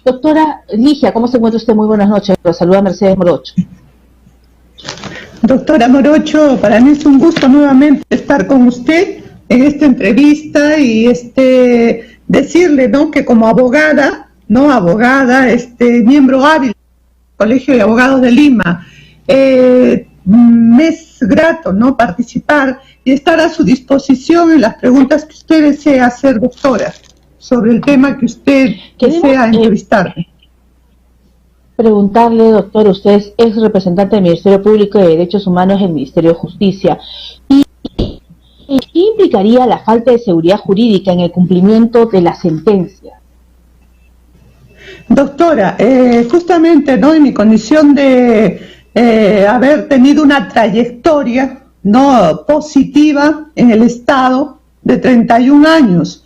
Doctora Ligia, ¿cómo se encuentra usted? Muy buenas noches. Lo saluda Mercedes Morocho. Doctora Morocho, para mí es un gusto nuevamente estar con usted en esta entrevista y decirle, ¿no?, que como abogada, miembro hábil del Colegio de Abogados de Lima, me es grato, ¿no?, participar y estar a su disposición en las preguntas que usted desea hacer, doctora, sobre el tema que usted desea entrevistarme. Preguntarle, doctor, usted es representante del Ministerio Público de Derechos Humanos del Ministerio de Justicia. ¿Y qué implicaría la falta de seguridad jurídica en el cumplimiento de la sentencia? Doctora, justamente, ¿no?, en mi condición de haber tenido una trayectoria, ¿no?, positiva en el Estado de 31 años,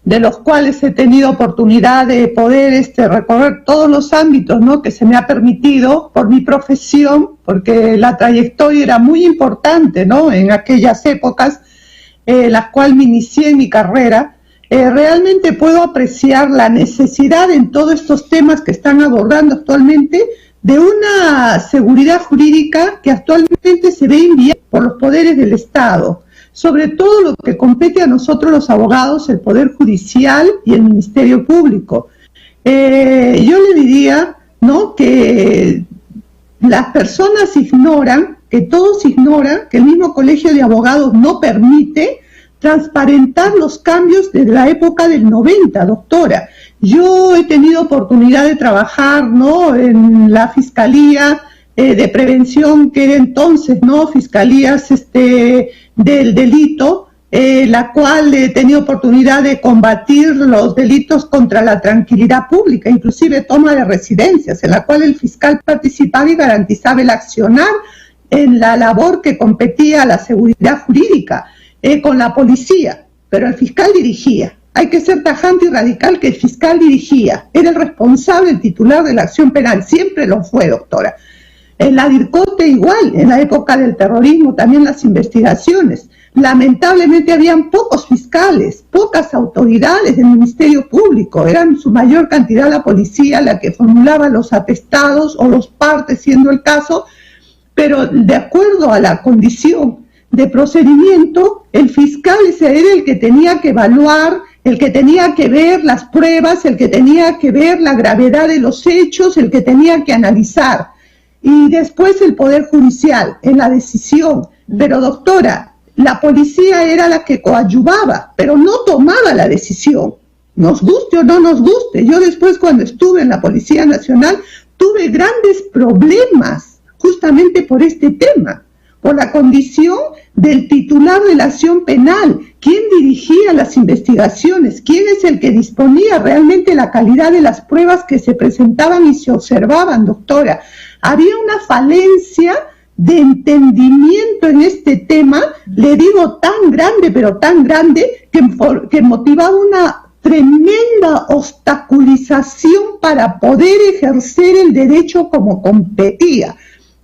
de los cuales he tenido oportunidad de poder recorrer todos los ámbitos, ¿no?, que se me ha permitido por mi profesión, porque la trayectoria era muy importante, ¿no?, en aquellas épocas, las cuales me inicié en mi carrera. Realmente puedo apreciar la necesidad en todos estos temas que están abordando actualmente de una seguridad jurídica que actualmente se ve inviable por los poderes del Estado, sobre todo lo que compete a nosotros los abogados, el Poder Judicial y el Ministerio Público. Yo le diría, ¿no?, que las personas ignoran, que todos ignoran, que el mismo Colegio de Abogados no permite transparentar los cambios desde la época del 90, doctora. Yo he tenido oportunidad de trabajar, ¿no?, en la Fiscalía de Prevención, que era entonces, ¿no?, Fiscalías del Delito, la cual he tenido oportunidad de combatir los delitos contra la tranquilidad pública, inclusive toma de residencias, en la cual el fiscal participaba y garantizaba el accionar en la labor que competía a la seguridad jurídica con la policía, pero el fiscal dirigía. Hay que ser tajante y radical que el fiscal dirigía, era el responsable, el titular de la acción penal, siempre lo fue, doctora. En la DIRCOTE igual, en la época del terrorismo también las investigaciones. Lamentablemente habían pocos fiscales, pocas autoridades del Ministerio Público, eran su mayor cantidad la policía la que formulaba los atestados o los partes siendo el caso, pero de acuerdo a la condición de procedimiento, el fiscal ese era el que tenía que evaluar, el que tenía que ver las pruebas, el que tenía que ver la gravedad de los hechos, el que tenía que analizar. Y después el Poder Judicial en la decisión. Pero doctora, la policía era la que coadyuvaba, pero no tomaba la decisión, nos guste o no nos guste. Yo después, cuando estuve en la Policía Nacional, tuve grandes problemas justamente por este tema, por la condición del titular de la acción penal, quién dirigía las investigaciones, quién es el que disponía realmente la calidad de las pruebas que se presentaban y se observaban, doctora. Había una falencia de entendimiento en este tema, le digo tan grande, pero tan grande, que motivaba una tremenda obstaculización para poder ejercer el derecho como competía.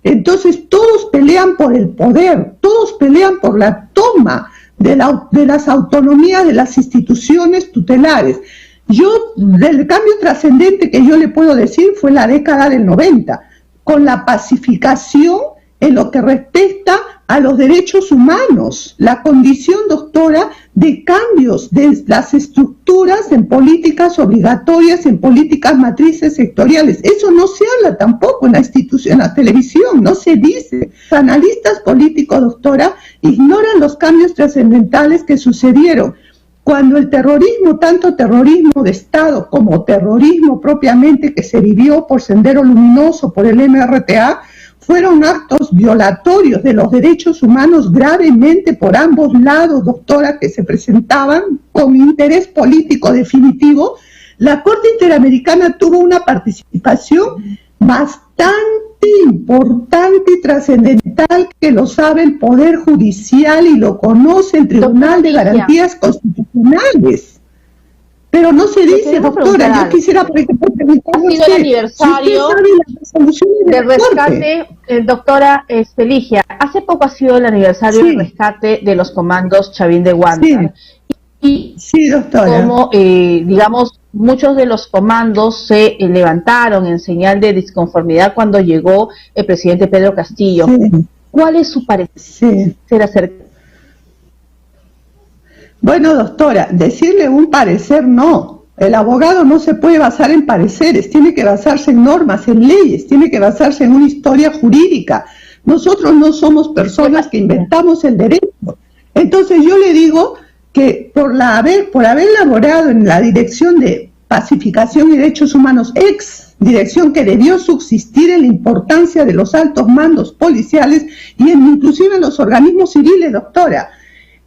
Entonces todos pelean por el poder, todos pelean por la toma de las autonomías de las instituciones tutelares. Del cambio trascendente que yo le puedo decir fue la década del 90, con la pacificación en lo que respecta a los derechos humanos, la condición, doctora, de cambios de las estructuras en políticas obligatorias, en políticas matrices sectoriales. Eso no se habla tampoco en la institución, en la televisión, no se dice. Los analistas políticos, doctora, ignoran los cambios trascendentales que sucedieron cuando el terrorismo, tanto terrorismo de Estado como terrorismo propiamente que se vivió por Sendero Luminoso, por el MRTA, fueron actos violatorios de los derechos humanos gravemente por ambos lados, doctora, que se presentaban con interés político definitivo. La Corte Interamericana tuvo una participación bastante importante y trascendental, que lo sabe el Poder Judicial y lo conoce el Tribunal de Garantías Constitucionales. Pero no se dice, doctora, yo quisiera, por ejemplo, preguntarle ha sido el aniversario del rescate, doctora Ligia, hace poco ha sido el aniversario del rescate de los comandos Chavín de Huántar. Sí, doctora. Como, digamos, muchos de los comandos se levantaron en señal de disconformidad cuando llegó el presidente Pedro Castillo. Sí. ¿Cuál es su parecer acerca? Bueno, doctora, decirle un parecer no. El abogado no se puede basar en pareceres, tiene que basarse en normas, en leyes, tiene que basarse en una historia jurídica. Nosotros no somos personas que inventamos el derecho. Entonces yo le digo que por haber laborado en la Dirección de Pacificación y Derechos Humanos, ex dirección que debió subsistir en la importancia de los altos mandos policiales y inclusive en los organismos civiles, doctora,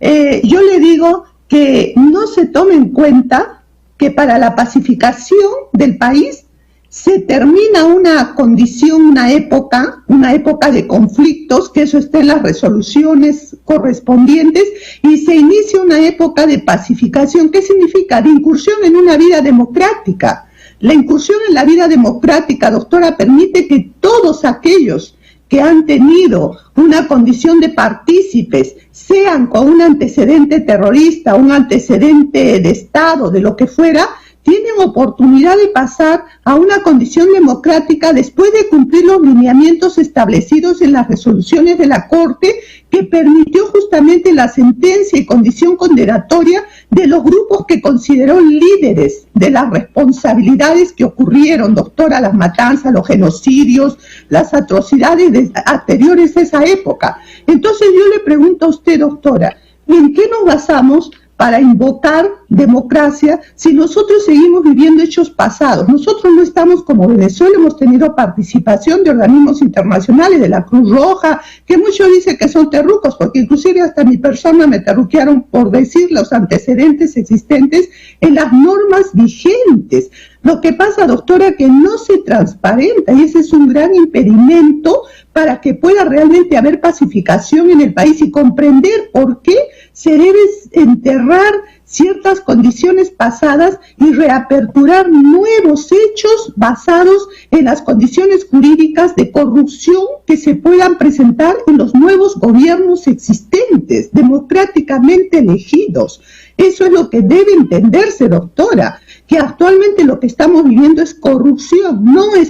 yo le digo que no se tome en cuenta que para la pacificación del país se termina una condición, una época de conflictos, que eso está en las resoluciones correspondientes, y se inicia una época de pacificación. ¿Qué significa? De incursión en una vida democrática. La incursión en la vida democrática, doctora, permite que todos aquellos que han tenido una condición de partícipes, sean con un antecedente terrorista, un antecedente de Estado, de lo que fuera, tienen oportunidad de pasar a una condición democrática después de cumplir los lineamientos establecidos en las resoluciones de la Corte, que permitió justamente la sentencia y condición condenatoria de los grupos que consideró líderes de las responsabilidades que ocurrieron, doctora, las matanzas, los genocidios, las atrocidades anteriores a esa época. Entonces yo le pregunto a usted, doctora, ¿en qué nos basamos para invocar democracia si nosotros seguimos viviendo hechos pasados? Nosotros no estamos como Venezuela, hemos tenido participación de organismos internacionales, de la Cruz Roja, que muchos dicen que son terrucos, porque inclusive hasta mi persona me terruquearon por decir los antecedentes existentes en las normas vigentes. Lo que pasa, doctora, que no se transparenta, y ese es un gran impedimento para que pueda realmente haber pacificación en el país y comprender por qué se debe enterrar ciertas condiciones pasadas y reaperturar nuevos hechos basados en las condiciones jurídicas de corrupción que se puedan presentar en los nuevos gobiernos existentes, democráticamente elegidos. Eso es lo que debe entenderse, doctora, que actualmente lo que estamos viviendo es corrupción,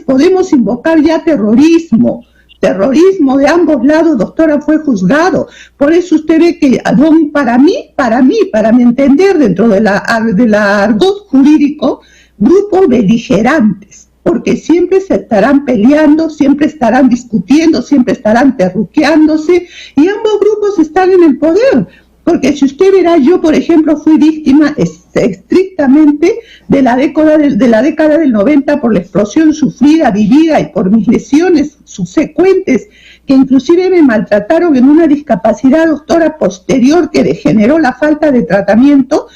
podemos invocar ya terrorismo de ambos lados, doctora, fue juzgado. Por eso usted ve que para mi entender, dentro de la argot jurídico, grupos beligerantes, porque siempre se estarán peleando, siempre estarán discutiendo, siempre estarán terruqueándose, y ambos grupos están en el poder. Porque si usted verá, yo por ejemplo fui víctima estrictamente de la década del 90 por la explosión sufrida, vivida, y por mis lesiones subsecuentes, que inclusive me maltrataron en una discapacidad, doctora, posterior, que degeneró la falta de tratamiento.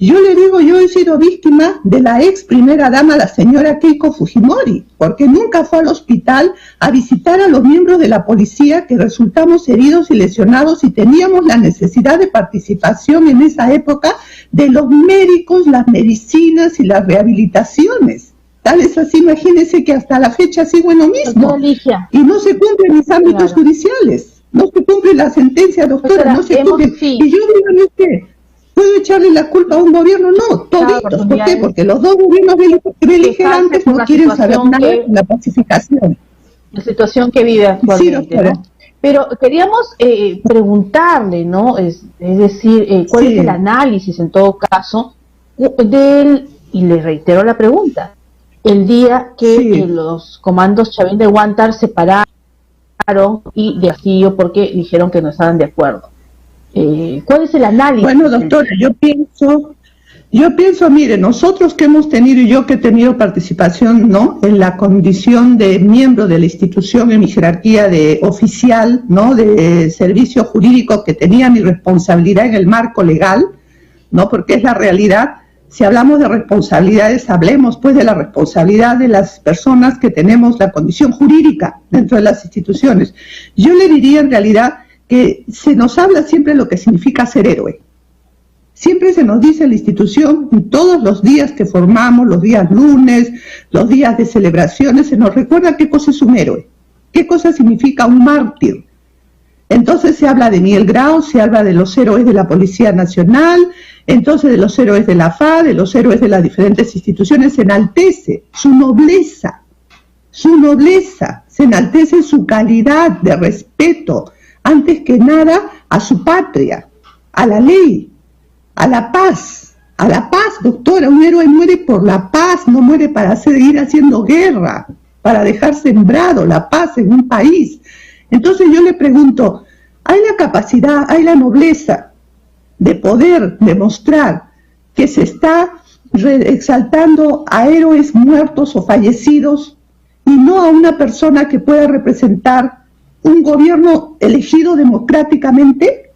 Yo le digo, yo he sido víctima de la ex primera dama, la señora Keiko Fujimori, porque nunca fue al hospital a visitar a los miembros de la policía que resultamos heridos y lesionados, y teníamos la necesidad de participación en esa época de los médicos, las medicinas y las rehabilitaciones. Tal es así, imagínense que hasta la fecha sigo en lo mismo. Y no se cumplen mis ámbitos judiciales, no se cumple la sentencia, doctora, no se cumple. Sí. Y yo digo, ¿puedo echarle la culpa a un gobierno? No, toditos. ¿Por qué? Porque los dos gobiernos beligerantes no quieren saber nada de la pacificación. La situación que vive actualmente. Sí, ¿no? Pero queríamos preguntarle, ¿no? Es decir, ¿cuál es el análisis, en todo caso, y le reitero la pregunta, el día que los comandos Chavín de Huántar se pararon y de Castillo porque dijeron que no estaban de acuerdo? ¿Cuál es el análisis? Bueno, doctora, yo pienso, mire, nosotros que hemos tenido, y yo que he tenido participación, ¿no?, en la condición de miembro de la institución, en mi jerarquía de oficial, ¿no?, de servicio jurídico, que tenía mi responsabilidad en el marco legal, ¿no?, porque es la realidad. Si hablamos de responsabilidades, hablemos pues de la responsabilidad de las personas que tenemos la condición jurídica dentro de las instituciones. Yo le diría en realidad que se nos habla siempre de lo que significa ser héroe. Siempre se nos dice en la institución, en todos los días que formamos, los días lunes, los días de celebraciones, se nos recuerda qué cosa es un héroe, qué cosa significa un mártir. Entonces se habla de Miguel Grau, se habla de los héroes de la Policía Nacional, entonces de los héroes de la FA, de los héroes de las diferentes instituciones, se enaltece su nobleza, se enaltece su calidad de respeto, antes que nada a su patria, a la ley, a la paz, doctora. Un héroe muere por la paz, no muere para seguir haciendo guerra, para dejar sembrado la paz en un país. Entonces yo le pregunto, ¿hay la capacidad, hay la nobleza de poder demostrar que se está exaltando a héroes muertos o fallecidos y no a una persona que pueda representar un gobierno elegido democráticamente?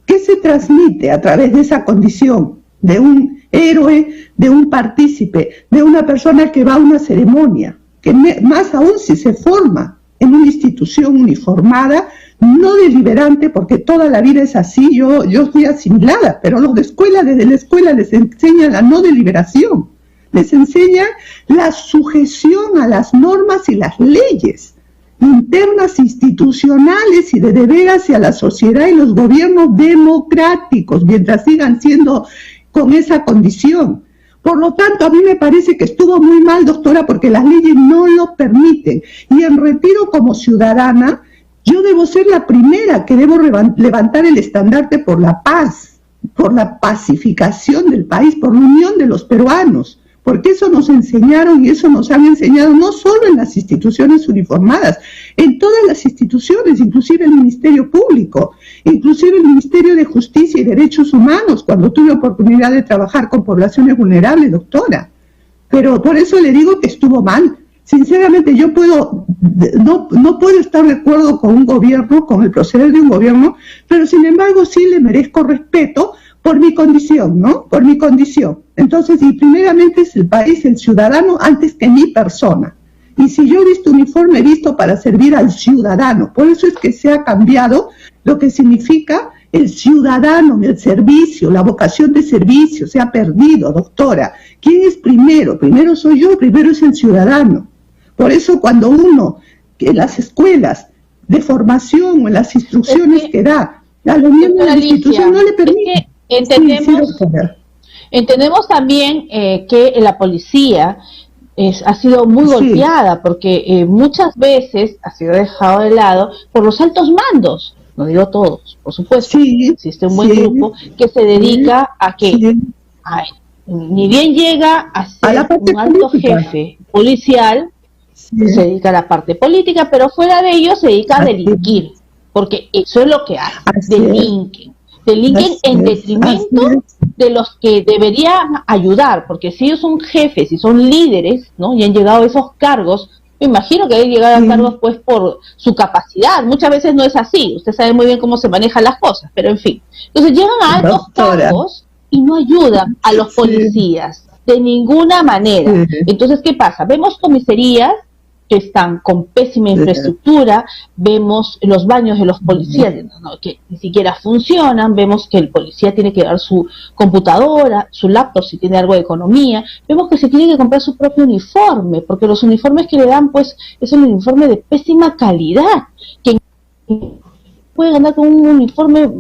¿Qué se transmite a través de esa condición de un héroe, de un partícipe, de una persona que va a una ceremonia, que más aún si se forma en una institución uniformada, no deliberante, porque toda la vida es así, yo estoy asimilada, pero los de escuela, desde la escuela les enseñan la no deliberación, les enseñan la sujeción a las normas y las leyes internas institucionales y de deber hacia la sociedad y los gobiernos democráticos, mientras sigan siendo con esa condición. Por lo tanto, a mí me parece que estuvo muy mal, doctora, porque las leyes no lo permiten. Y en retiro como ciudadana, yo debo ser la primera que debo levantar el estandarte por la paz, por la pacificación del país, por la unión de los peruanos, porque eso nos enseñaron y eso nos han enseñado no solo en las instituciones uniformadas, en todas las instituciones, inclusive el Ministerio Público, inclusive el Ministerio de Justicia y Derechos Humanos, cuando tuve oportunidad de trabajar con poblaciones vulnerables, doctora. Pero por eso le digo que estuvo mal. Sinceramente, yo no puedo estar de acuerdo con un gobierno, con el proceder de un gobierno, pero sin embargo sí le merezco respeto por mi condición, ¿no? Por mi condición. Entonces, y primeramente es el país, el ciudadano, antes que mi persona. Y si yo he visto uniforme, he visto para servir al ciudadano. Por eso es que se ha cambiado lo que significa el ciudadano, el servicio, la vocación de servicio. Se ha perdido, doctora. ¿Quién es primero? Primero soy yo, primero es el ciudadano. Por eso cuando uno, en las escuelas de formación o en las instrucciones que da, a los miembros de la institución no le permite. Entendemos también que la policía ha sido muy golpeada porque muchas veces ha sido dejado de lado por los altos mandos, no digo todos, por supuesto, existe un buen grupo que se dedica a que ni bien llega a ser un alto jefe policial, se dedica a la parte política, pero fuera de ello se dedica a delinquir, porque eso es lo que hace, delinquen en detrimento de los que deberían ayudar, porque si ellos son jefes y son líderes, ¿no? Y han llegado a esos cargos, me imagino que deben llegar a cargos pues por su capacidad. Muchas veces no es así, usted sabe muy bien cómo se manejan las cosas, pero en fin. Entonces llegan a altos cargos y no ayudan a los policías de ninguna manera. Entonces, ¿qué pasa? Vemos comisarías que están con pésima infraestructura, vemos los baños de los policías que ni siquiera funcionan, vemos que el policía tiene que dar su computadora, su laptop si tiene algo de economía, vemos que se tiene que comprar su propio uniforme, porque los uniformes que le dan pues es un uniforme de pésima calidad, que puede andar con un uniforme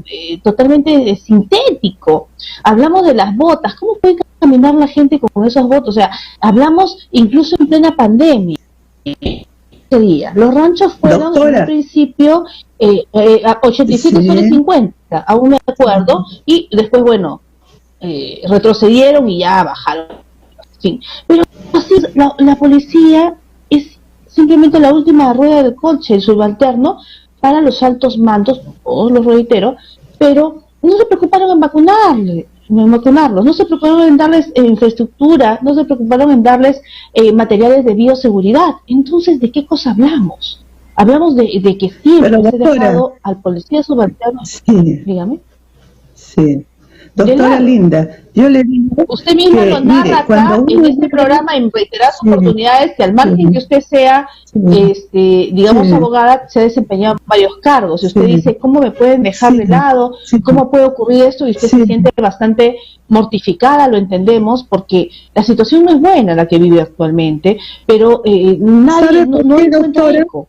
totalmente sintético. Hablamos de las botas, ¿cómo puede caminar la gente con esas botas? O sea, hablamos incluso en plena pandemia. Los ranchos fueron en un principio a 87 soles 50, aún me acuerdo, y después, bueno, retrocedieron y ya bajaron. Sí. Pero así la policía es simplemente la última rueda del coche, el subalterno, para los altos mandos, todos los reitero, pero no se preocuparon en vacunarlos, no se preocuparon en darles infraestructura, no se preocuparon en darles materiales de bioseguridad. Entonces, ¿de qué cosa hablamos? Hablamos de que siempre se ha dejado al policía subalterno. Dígame. Doctora Linda, yo le digo usted mismo lo narra acá en este programa en reiteradas oportunidades, que al margen que usted sea, digamos, abogada, se ha desempeñado en varios cargos, y usted dice, ¿cómo me pueden dejar de lado? ¿Cómo puede ocurrir esto? Y usted se siente bastante mortificada, lo entendemos, porque la situación no es buena la que vive actualmente, pero nadie, no encuentra eco.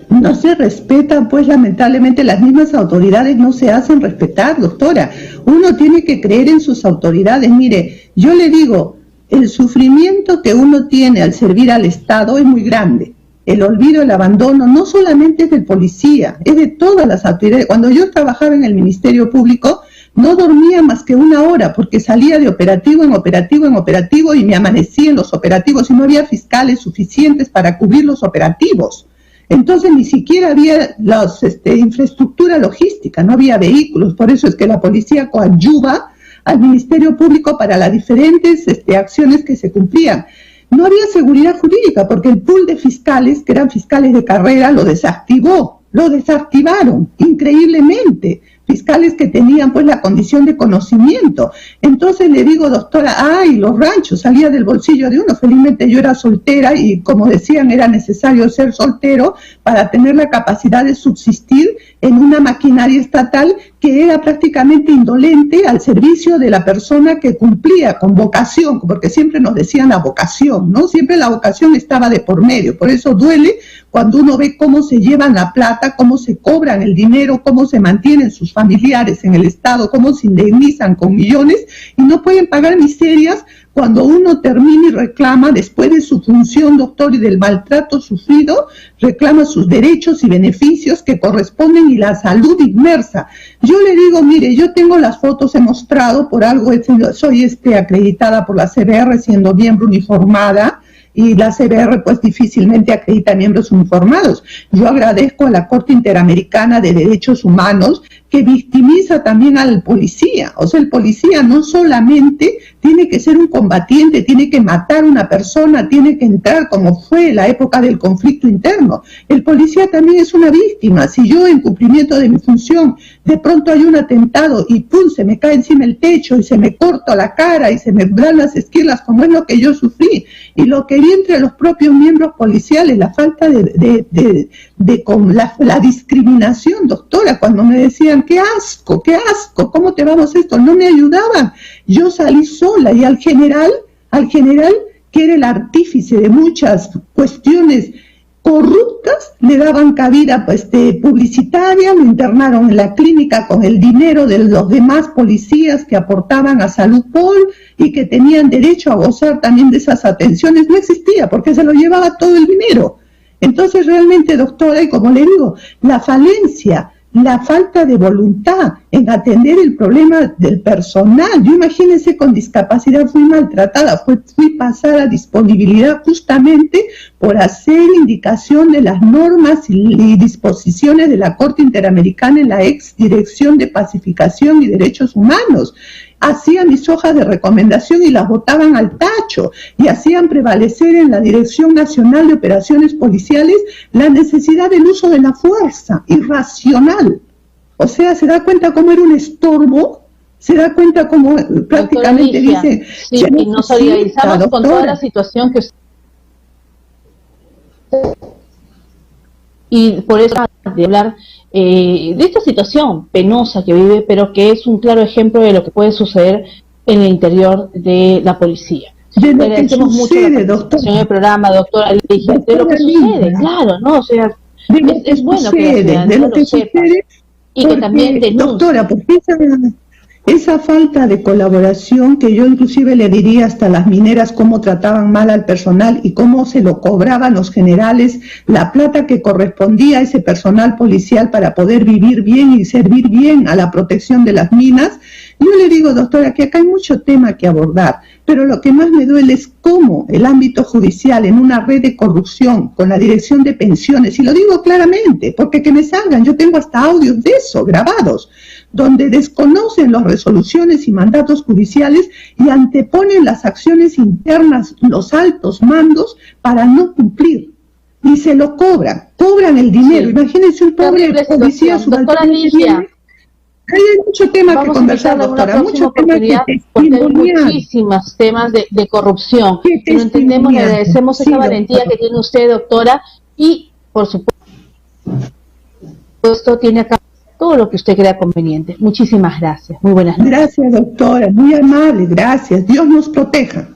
no se respetan, pues lamentablemente las mismas autoridades no se hacen respetar, doctora. Uno tiene que creer en sus autoridades. Mire, yo le digo, el sufrimiento que uno tiene al servir al Estado es muy grande. El olvido, el abandono, no solamente es del policía, es de todas las autoridades. Cuando yo trabajaba en el Ministerio Público, no dormía más que 1 hora porque salía de operativo en operativo en operativo y me amanecía en los operativos y no había fiscales suficientes para cubrir los operativos. Entonces ni siquiera había infraestructura logística, no había vehículos. Por eso es que la policía coadyuva al Ministerio Público para las diferentes acciones que se cumplían. No había seguridad jurídica porque el pool de fiscales, que eran fiscales de carrera, lo desactivaron increíblemente. Fiscales que tenían pues la condición de conocimiento. Entonces le digo, doctora, ay, los ranchos, salía del bolsillo de uno. Felizmente yo era soltera y como decían era necesario ser soltero para tener la capacidad de subsistir en una maquinaria estatal que era prácticamente indolente al servicio de la persona que cumplía con vocación, porque siempre nos decían la vocación, ¿no? Siempre la vocación estaba de por medio. Por eso duele cuando uno ve cómo se llevan la plata, cómo se cobran el dinero, cómo se mantienen sus familiares en el Estado, cómo se indemnizan con millones y no pueden pagar miserias cuando uno termina y reclama, después de su función, doctor, y del maltrato sufrido, reclama sus derechos y beneficios que corresponden y la salud inmersa. Yo le digo, mire, yo tengo las fotos, he mostrado, por algo soy acreditada por la CBR siendo miembro uniformada, y la CBR pues difícilmente acredita miembros uniformados. Yo agradezco a la Corte Interamericana de Derechos Humanos que victimiza también al policía. O sea, el policía no solamente tiene que ser un combatiente, tiene que matar a una persona, tiene que entrar como fue la época del conflicto interno. El policía también es una víctima. Si yo en cumplimiento de mi función de pronto hay un atentado y pum, se me cae encima el techo y se me corta la cara y se me dan las esquirlas como es lo que yo sufrí y lo que vi entre los propios miembros policiales, la falta la discriminación, doctora, cuando me decían qué asco, ¿cómo te vamos esto? No me ayudaban. Yo salí sola y al general, que era el artífice de muchas cuestiones corruptas, le daban cabida publicitaria, lo internaron en la clínica con el dinero de los demás policías que aportaban a Salud Pol y que tenían derecho a gozar también de esas atenciones. No existía porque se lo llevaba todo el dinero. Entonces realmente, doctora, y como le digo, la falencia, la falta de voluntad en atender el problema del personal. Yo imagínense, con discapacidad fui maltratada, fui pasada a disponibilidad justamente por hacer indicación de las normas y disposiciones de la Corte Interamericana en la ex Dirección de Pacificación y Derechos Humanos. Hacían mis hojas de recomendación y las botaban al tacho y hacían prevalecer en la Dirección Nacional de Operaciones Policiales la necesidad del uso de la fuerza irracional. O sea, se da cuenta cómo era un estorbo, se da cuenta cómo prácticamente dice... Sí, y nos solidarizamos con toda la situación que... Y por eso de hablar de esta situación penosa que vive, pero que es un claro ejemplo de lo que puede suceder en el interior de la policía. Le agradecemos mucho la participación en el programa, doctora Ligia, de lo que sucede, claro, ¿no? O sea, es bueno que la ciudadanía lo sepa y que también denuncie. Doctora, porque esa falta de colaboración, que yo inclusive le diría hasta las mineras cómo trataban mal al personal y cómo se lo cobraban los generales, la plata que correspondía a ese personal policial para poder vivir bien y servir bien a la protección de las minas. Yo le digo, doctora, que acá hay mucho tema que abordar, pero lo que más me duele es cómo el ámbito judicial, en una red de corrupción con la Dirección de Pensiones, y lo digo claramente, porque que me salgan, yo tengo hasta audios de eso grabados, donde desconocen las resoluciones y mandatos judiciales y anteponen las acciones internas, los altos mandos, para no cumplir. Y se lo cobran el dinero. Sí. Imagínense un pobre policía subalterno. Hay mucho tema que conversar, doctora, mucho tema que porque hay muchísimos temas de corrupción. Y lo entendemos, le agradecemos esa valentía que tiene usted, doctora, y por supuesto tiene acá todo lo que usted crea conveniente. Muchísimas gracias. Muy buenas noches. Gracias, doctora. Muy amable. Gracias. Dios nos proteja.